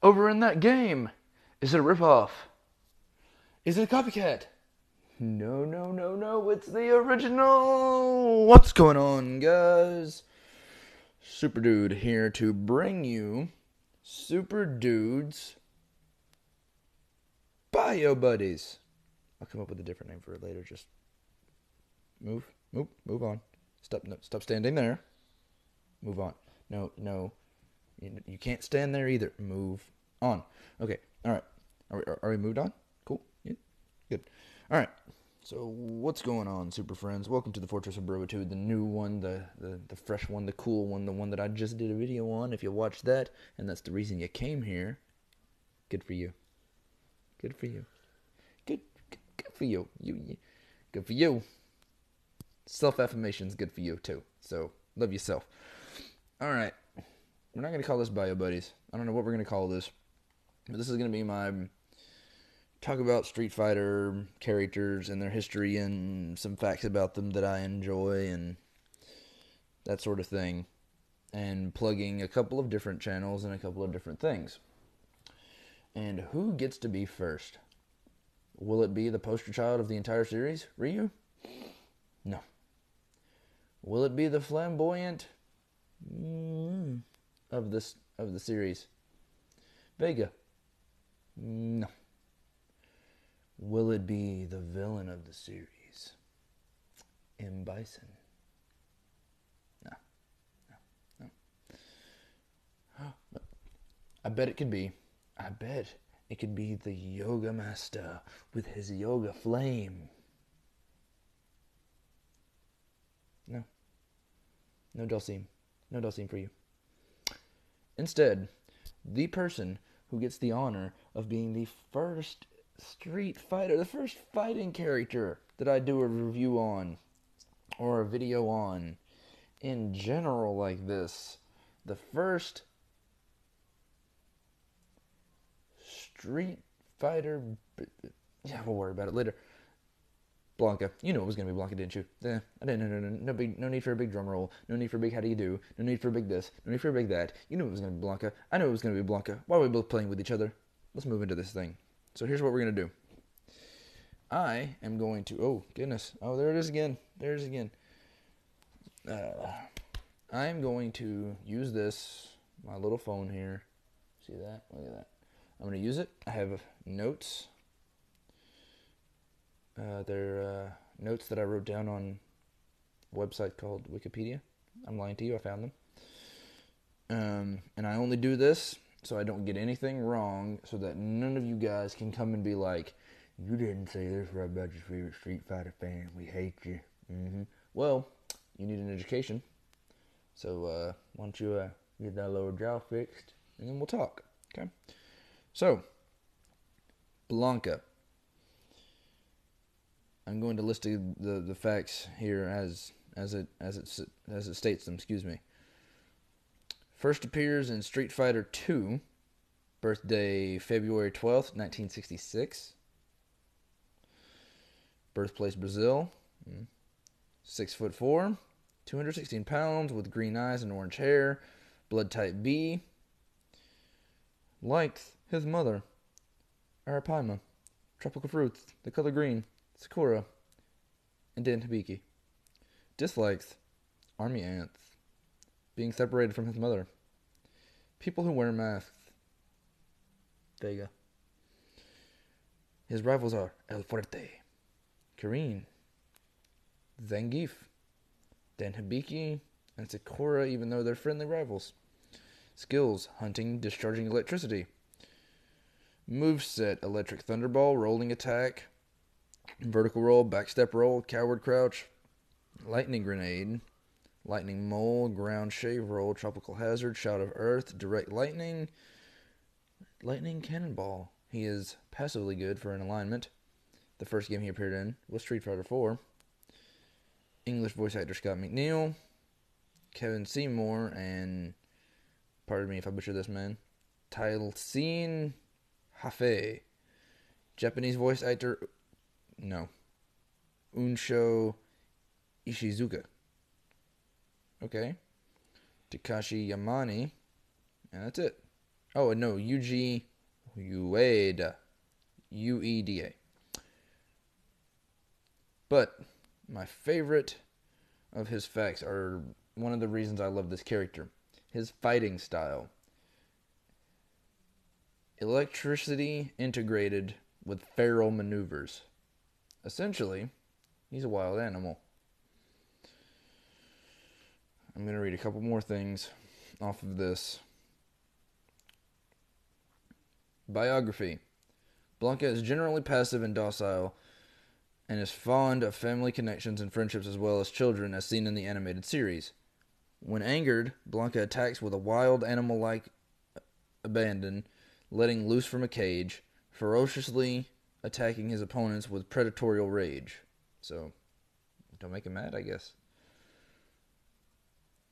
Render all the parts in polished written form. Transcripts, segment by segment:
over in that game? Is it a ripoff? Is it a copycat? No, no, no, no, it's the original! What's going on, guys? SuperDude here to bring you SuperDude's Bio Buddies. I'll come up with a different name for it later. Just move on. Stop standing there. Move on. No, you can't stand there either. Move on. Okay, all right. Are we moved on? Cool. Yeah. Good. All right. So what's going on, super friends? Welcome to the Fortress of Broitude, the new one, the fresh one, the cool one, the one that I just did a video on. If you watched that, and that's the reason you came here, good for you. Good for you. Good for you. Good for you. Self-affirmation's good for you too. So love yourself. All right. We're not going to call this Bio Buddies. I don't know what we're going to call this. But this is going to be my talk about Street Fighter characters and their history and some facts about them that I enjoy and that sort of thing. And plugging a couple of different channels and a couple of different things. And who gets to be first? Will it be the poster child of the entire series, Ryu? No. Will it be the flamboyant of the series, Vega? No. Will it be the villain of the series, M. Bison? No. I bet it could be. I bet it could be the Yoga Master with his Yoga Flame. No. No Dulcine. No Dulcine for you. Instead, the person who gets the honor of being the first Street Fighter, the first fighting character that I do a review on, or a video on, in general like this, the first Street Fighter, yeah, we'll worry about it later. Blanka. You knew it was going to be Blanka, didn't you? I didn't. No need for a big drum roll. No need for a big how do you do. No need for a big this. No need for a big that. You knew it was going to be Blanka. I knew it was going to be Blanka. Why are we both playing with each other? Let's move into this thing. So here's what we're going to do. I am going to... Oh, goodness. Oh, there it is again. There it is again. I am going to use this, my little phone here. See that? Look at that. I'm going to use it. I have notes. They're notes that I wrote down on a website called Wikipedia. I'm lying to you, I found them. And I only do this so I don't get anything wrong, so that none of you guys can come and be like, you didn't say this right about your favorite Street Fighter fan. We hate you. Well, you need an education. So why don't you get that lower jaw fixed, and then we'll talk. Okay? So, Blanka. I'm going to list the facts here as it states them. Excuse me. First appears in Street Fighter II, birthday February 12th, 1966. Birthplace Brazil. 6'4", 216 pounds, with green eyes and orange hair. Blood type B. Likes his mother, Arapaima, tropical fruits, the color green, Sakura, and Dan Hibiki. Dislikes army ants, being separated from his mother, people who wear masks, Vega. His rivals are El Fuerte, Karin, Zangief, Dan Hibiki, and Sakura, even though they're friendly rivals. Skills: hunting, discharging electricity. Moveset: electric thunderball, rolling attack, vertical roll, backstep roll, coward crouch, lightning grenade, lightning mole, ground shave roll, tropical hazard, shout of earth, direct lightning, lightning cannonball. He is passively good for an alignment. The first game he appeared in was Street Fighter IV. English voice actor Scott McNeil, Kevin Seymour, and, pardon me if I butcher this, man, Tailseen Hafe. Japanese voice actor, Unsho Ishizuka. Okay. Takashi Yamane. And that's it. Oh, no, Yuji Ueda. Ueda. But my favorite of his facts are one of the reasons I love this character. His fighting style. Electricity integrated with feral maneuvers. Essentially, he's a wild animal. I'm going to read a couple more things off of this. Biography. Blanka is generally passive and docile, and is fond of family connections and friendships as well as children, as seen in the animated series. When angered, Blanka attacks with a wild animal-like abandon, letting loose from a cage, ferociously attacking his opponents with predatorial rage. So, don't make him mad, I guess.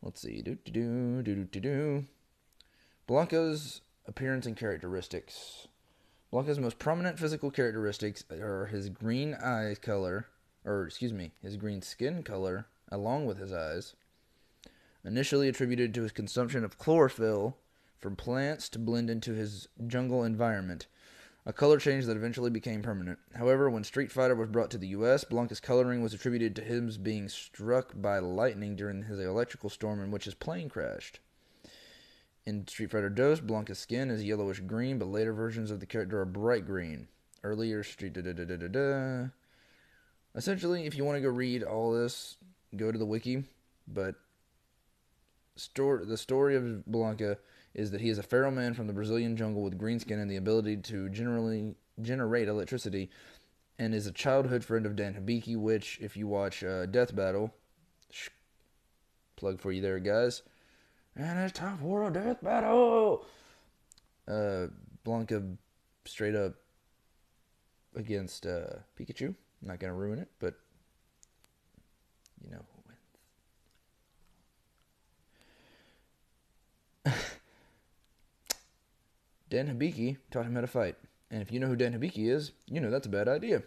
Let's see. Blanka's appearance and characteristics. Blanka's most prominent physical characteristics are his green his green skin color, along with his eyes. Initially attributed to his consumption of chlorophyll from plants to blend into his jungle environment, a color change that eventually became permanent. However, when Street Fighter was brought to the U.S., Blanka's coloring was attributed to him being struck by lightning during his electrical storm in which his plane crashed. In Street Fighter DOS, Blanka's skin is yellowish green, but later versions of the character are bright green. Earlier Street Essentially, if you want to go read all this, go to the wiki. But the story of Blanka is that he is a feral man from the Brazilian jungle with green skin and the ability to generate electricity, and is a childhood friend of Dan Hibiki, which, if you watch Death Battle, plug for you there, guys, and it's time for a death battle! Blanka straight up against Pikachu. I'm not going to ruin it, but you know who wins. Dan Hibiki taught him how to fight. And if you know who Dan Hibiki is, you know that's a bad idea.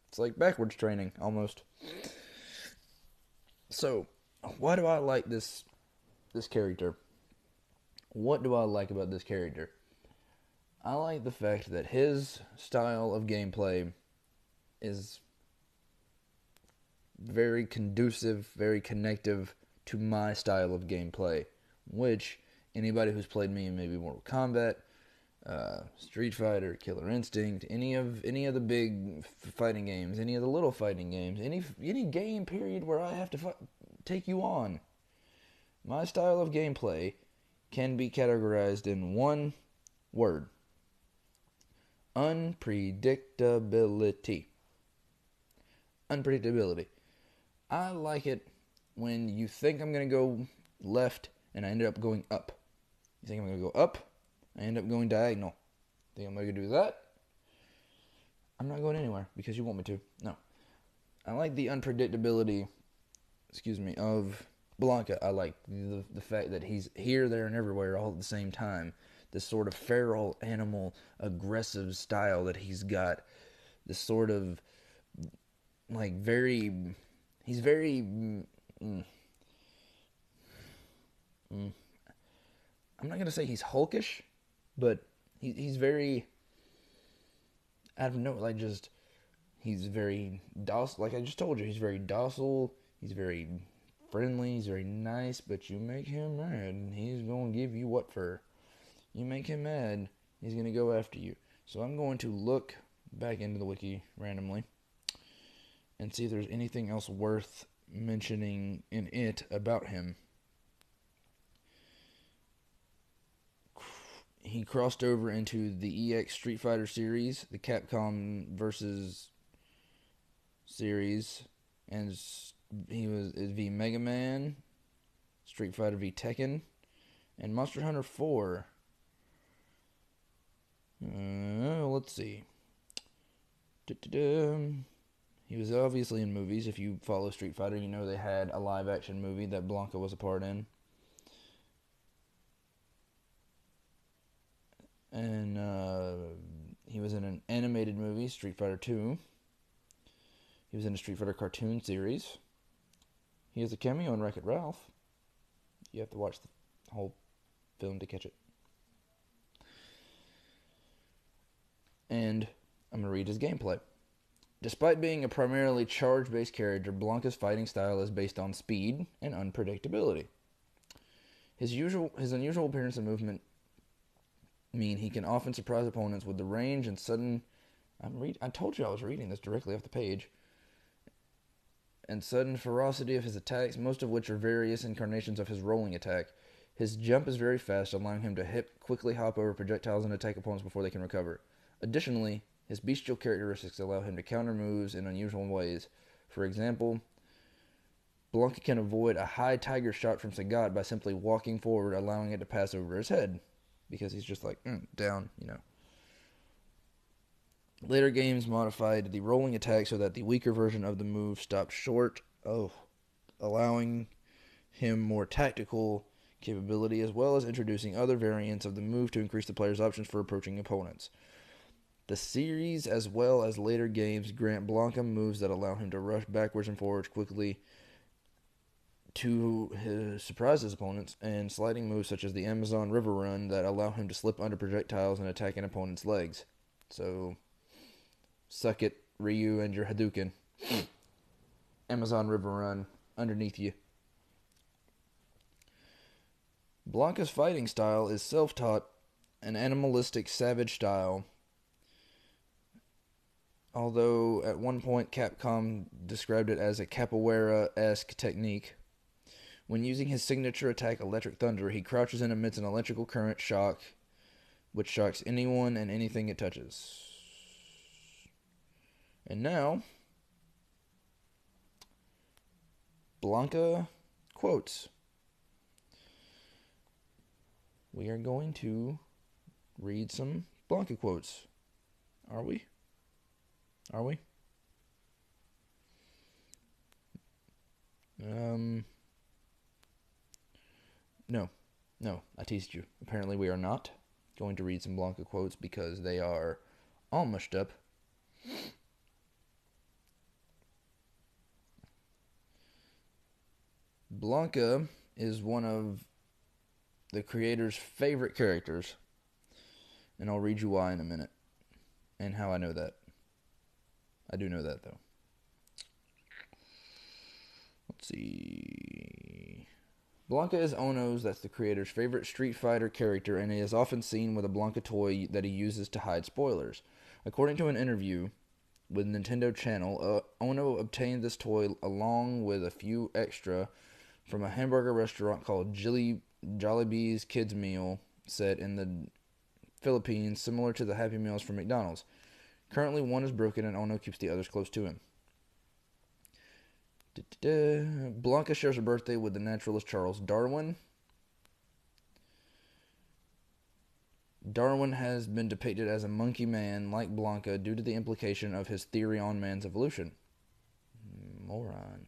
It's like backwards training, almost. So, why do I like this character? What do I like about this character? I like the fact that his style of gameplay is very conducive, very connective to my style of gameplay, which anybody who's played me in maybe Mortal Kombat, Street Fighter, Killer Instinct, any of the big fighting games, any of the little fighting games, any game period where I have to take you on, my style of gameplay can be categorized in one word: unpredictability. Unpredictability. I like it when you think I'm going to go left and I ended up going up. You think I'm going to go up, I end up going diagonal. Think I'm going to do that? I'm not going anywhere because you want me to. No. I like the unpredictability, of Blanka. I like the fact that he's here, there, and everywhere all at the same time. This sort of feral animal, aggressive style that he's got. This sort of, like, he's very, I'm not going to say he's hulkish, but he's very, I don't know, like, just, he's very docile. Like I just told you, he's very docile, he's very friendly, he's very nice, but you make him mad, and he's going to give you what for. You make him mad, he's going to go after you. So I'm going to look back into the wiki randomly and see if there's anything else worth mentioning in it about him. He crossed over into the EX Street Fighter series, the Capcom versus series, and he was v Mega Man, Street Fighter v Tekken, and Monster Hunter 4. Let's see. He was obviously in movies. If you follow Street Fighter, you know they had a live-action movie that Blanka was a part in. And he was in an animated movie, Street Fighter 2. He was in a Street Fighter cartoon series. He has a cameo in Wreck-It Ralph. You have to watch the whole film to catch it. And I'm going to read his gameplay. Despite being a primarily charge-based character, Blanka's fighting style is based on speed and unpredictability. His unusual appearance and movement mean he can often surprise opponents with the range and sudden... I told you I was reading this directly off the page. And sudden ferocity of his attacks, most of which are various incarnations of his rolling attack. His jump is very fast, allowing him to quickly hop over projectiles and attack opponents before they can recover. Additionally, his bestial characteristics allow him to counter moves in unusual ways. For example, Blanka can avoid a high tiger shot from Sagat by simply walking forward, allowing it to pass over his head. Because he's just like, down, Later games modified the rolling attack so that the weaker version of the move stopped short, allowing him more tactical capability, as well as introducing other variants of the move to increase the player's options for approaching opponents. The series, as well as later games, grant Blanka moves that allow him to rush backwards and forwards quickly to surprise his opponents, and sliding moves such as the Amazon River Run that allow him to slip under projectiles and attack an opponent's legs. So, suck it, Ryu, and your Hadouken. Amazon River Run underneath you. Blanka's fighting style is self-taught, an animalistic, savage style. Although at one point Capcom described it as a capoeira-esque technique. When using his signature attack, Electric Thunder, he crouches and emits an electrical current shock, which shocks anyone and anything it touches. And now, Blanka quotes. We are going to read some Blanka quotes. Are we? No, I teased you. Apparently we are not going to read some Blanka quotes because they are all mushed up. Blanka is one of the creator's favorite characters, and I'll read you why in a minute, and how I know that. I do know that, though. Let's see. Blanka is Ono's, that's the creator's favorite Street Fighter character, and he is often seen with a Blanka toy that he uses to hide spoilers. According to an interview with Nintendo Channel, Ono obtained this toy along with a few extra from a hamburger restaurant called Jollibee's Kids Meal set in the Philippines, similar to the Happy Meals from McDonald's. Currently, one is broken, and Ono keeps the others close to him. Blanka shares a birthday with the naturalist Charles Darwin. Darwin has been depicted as a monkey man like Blanka due to the implication of his theory on man's evolution. Moron.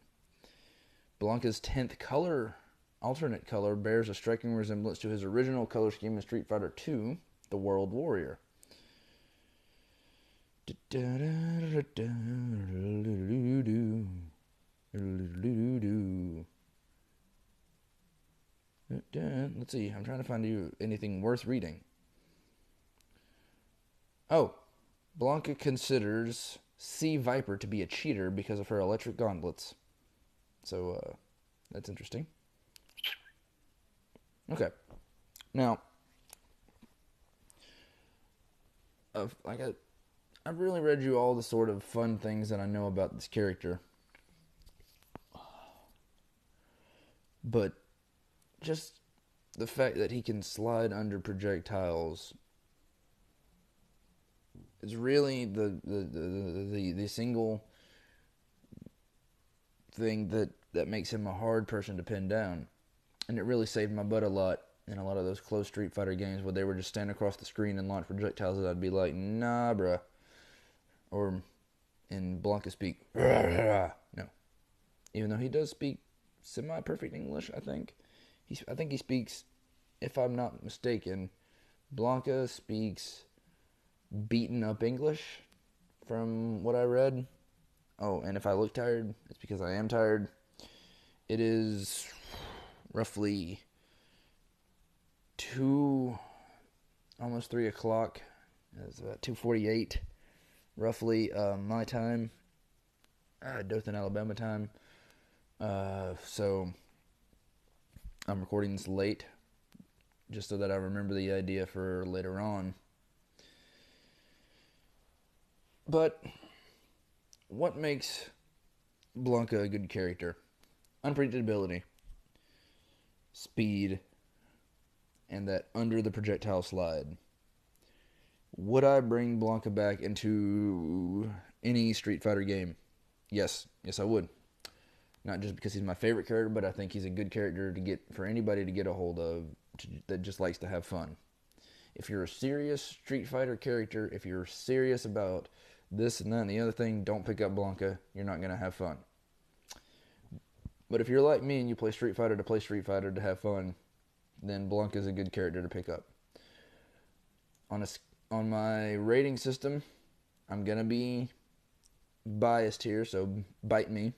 Blanka's 10th alternate color, bears a striking resemblance to his original color scheme in Street Fighter II, the World Warrior. Let's see, I'm trying to find you anything worth reading. Oh, Blanka considers Sea Viper to be a cheater because of her electric gauntlets. So, that's interesting. Okay. Now, I've really read you all the sort of fun things that I know about this character. But just the fact that he can slide under projectiles is really the single thing that makes him a hard person to pin down. And it really saved my butt a lot in a lot of those close Street Fighter games where they were just stand across the screen and launch projectiles that I'd be like, nah, bruh. Or in Blanka speak, no. Even though he does speak semi-perfect English, I think. I think he speaks, if I'm not mistaken, Blanka speaks beaten up English from what I read. Oh, and if I look tired, it's because I am tired. It is roughly 2, almost 3 o'clock It's about 2:48, roughly, my time, Dothan, Alabama time. So I'm recording this late, just so that I remember the idea for later on. But what makes Blanka a good character? Unpredictability, speed, and that under the projectile slide. Would I bring Blanka back into any Street Fighter game? Yes, I would. Not just because he's my favorite character, but I think he's a good character to get for anybody to get a hold of that just likes to have fun. If you're a serious Street Fighter character, if you're serious about this and that and the other thing, don't pick up Blanka. You're not going to have fun. But if you're like me and you play Street Fighter to have fun, then Blanka is a good character to pick up. On my rating system, I'm going to be biased here, so bite me.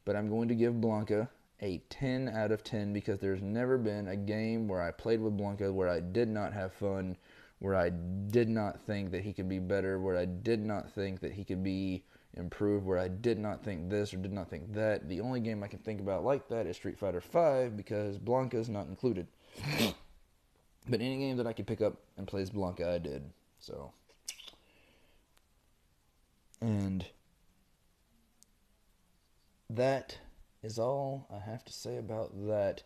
But I'm going to give Blanka a 10 out of 10 because there's never been a game where I played with Blanka where I did not have fun, where I did not think that he could be better, where I did not think that he could be improved, where I did not think this or did not think that. The only game I can think about like that is Street Fighter V because Blanka is not included. But any game that I could pick up and play as Blanka, I did. So, and that is all I have to say about that.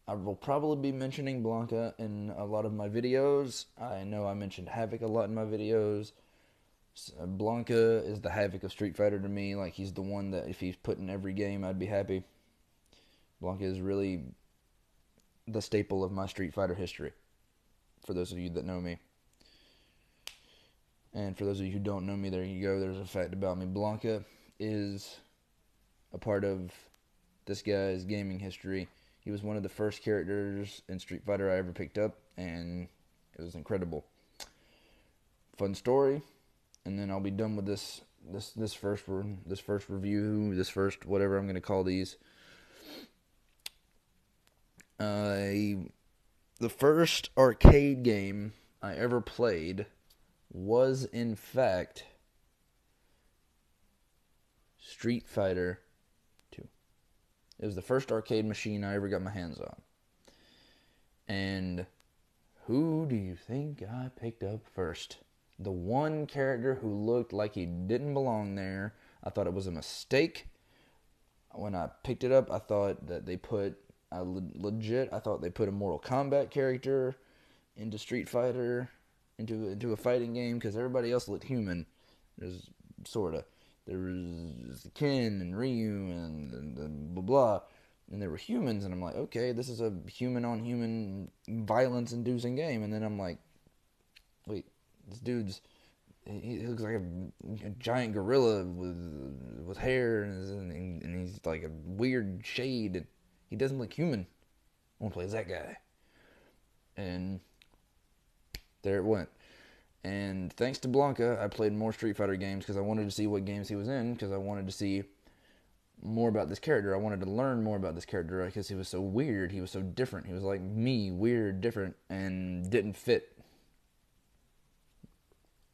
I will probably be mentioning Blanka in a lot of my videos. I know I mentioned Havoc a lot in my videos. Blanka is the Havoc of Street Fighter to me. Like, he's the one that if he's put in every game, I'd be happy. Blanka is really the staple of my Street Fighter history, for those of you that know me. And for those of you who don't know me, there you go. There's a fact about me. Blanka is a part of this guy's gaming history. He was one of the first characters in Street Fighter I ever picked up, and it was incredible. Fun story, and then I'll be done with this first review, this first whatever I'm going to call these. The first arcade game I ever played was in fact Street Fighter 2. It was the first arcade machine I ever got my hands on. And who do you think I picked up first? The one character who looked like he didn't belong there. I thought it was a mistake. When I picked it up, I thought that they put I thought they put a Mortal Kombat character into Street Fighter, into a fighting game, because everybody else looked human. There's sorta. There was Ken and Ryu and blah blah, and they were humans, and I'm like, okay, this is a human-on-human violence-inducing game, and then I'm like, wait, this dude's he looks like a giant gorilla with hair, and he's like a weird shade, and he doesn't look human. I want to play as that guy. And there it went. And thanks to Blanka, I played more Street Fighter games because I wanted to see what games he was in, because I wanted to see more about this character. I wanted to learn more about this character because he was so weird. He was so different. He was like me, weird, different, and didn't fit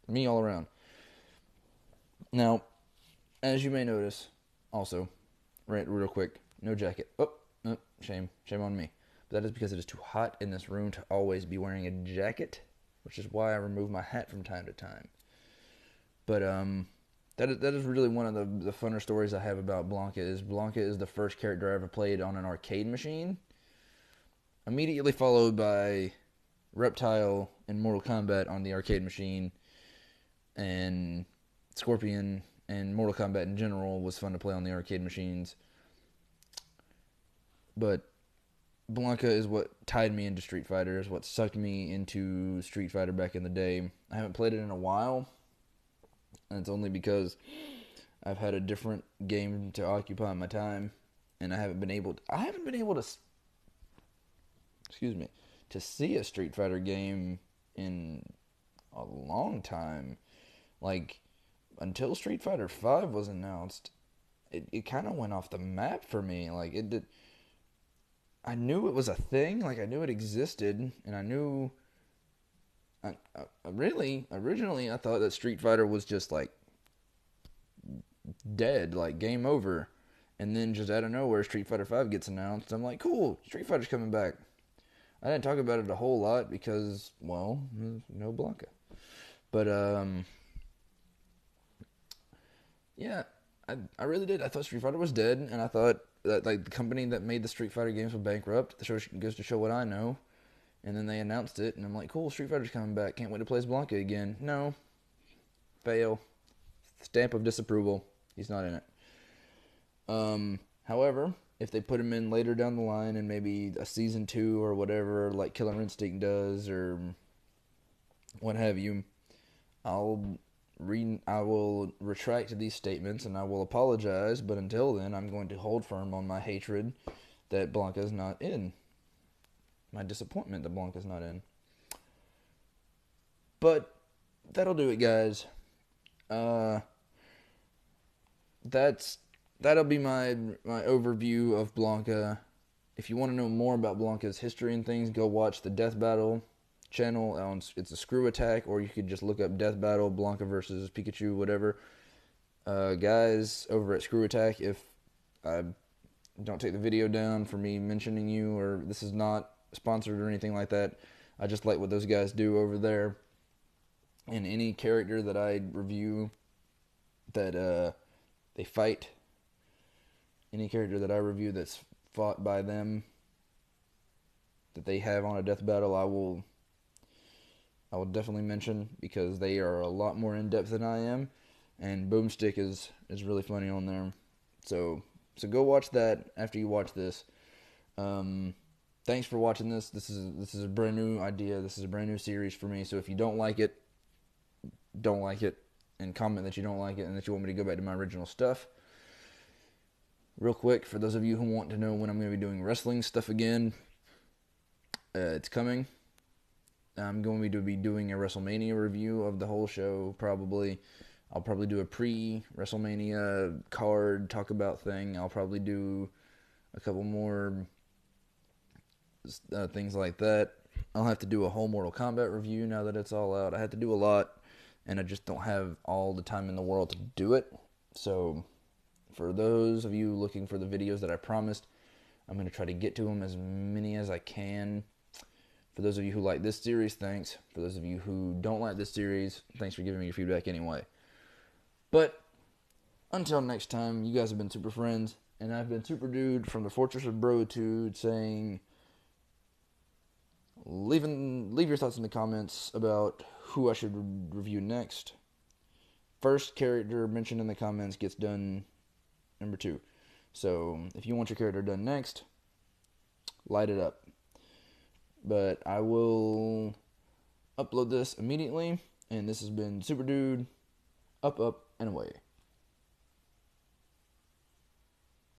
me all around. Now, as you may notice, also, right, real quick, no jacket. Oh, shame on me. But that is because it is too hot in this room to always be wearing a jacket, which is why I remove my hat from time to time. But that is really one of the funner stories I have about Blanka. Blanka is the first character I ever played on an arcade machine, immediately followed by Reptile and Mortal Kombat on the arcade machine, and Scorpion and Mortal Kombat in general was fun to play on the arcade machines. But Blanka is what tied me into Street Fighter, is what sucked me into Street Fighter back in the day. I haven't played it in a while, and it's only because I've had a different game to occupy my time, and I haven't been able to see a Street Fighter game in a long time. Like, until Street Fighter V was announced, it kind of went off the map for me. Like, it did. I knew it was a thing, like I knew it existed, and I knew Originally, I thought that Street Fighter was just like dead, like game over. And then just out of nowhere, Street Fighter 5 gets announced. I'm like, cool, Street Fighter's coming back. I didn't talk about it a whole lot because, well, no Blanka. But, yeah, I really did. I thought Street Fighter was dead, and I thought that like the company that made the Street Fighter games was bankrupt. The show goes to show what I know. And then they announced it, and I'm like, cool, Street Fighter's coming back. Can't wait to play as Blanka again. No. Fail. Stamp of disapproval. He's not in it. However, if they put him in later down the line in maybe a season 2 or whatever, like Killer Instinct does or what have you, I will retract these statements and I will apologize. But until then, I'm going to hold firm on my hatred that Blanka's not in. My disappointment that Blanka's not in. But that'll do it, guys. That'll be my overview of Blanka. If you want to know more about Blanka's history and things, go watch the Death Battle channel. It's a Screw Attack, or you could just look up Death Battle Blanka versus Pikachu, whatever. Guys over at Screw Attack, if I don't take the video down for me mentioning you, or this is not sponsored or anything like that, I just like what those guys do over there. And any character that I review that they fight, any character that I review that's fought by them, that they have on a death battle, I will definitely mention, because they are a lot more in depth than I am, and Boomstick is really funny on there. So go watch that after you watch this. Thanks for watching this. This is a brand new idea. This is a brand new series for me. So if you don't like it, and comment that you don't like it and that you want me to go back to my original stuff. Real quick, for those of you who want to know when I'm going to be doing wrestling stuff again, it's coming. I'm going to be doing a WrestleMania review of the whole show, probably. I'll probably do a pre-WrestleMania card, talk about thing. I'll probably do a couple more things like that. I'll have to do a whole Mortal Kombat review now that it's all out. I have to do a lot, and I just don't have all the time in the world to do it. So for those of you looking for the videos that I promised, I'm going to try to get to them, as many as I can. For those of you who like this series, thanks. For those of you who don't like this series, thanks for giving me your feedback anyway. But until next time, you guys have been super friends, and I've been SuperDude from the Fortress of Brotude, saying, leave your thoughts in the comments about who I should review next. First character mentioned in the comments gets done number 2. So if you want your character done next, light it up. But I will upload this immediately, and this has been SuperDude, up, and away.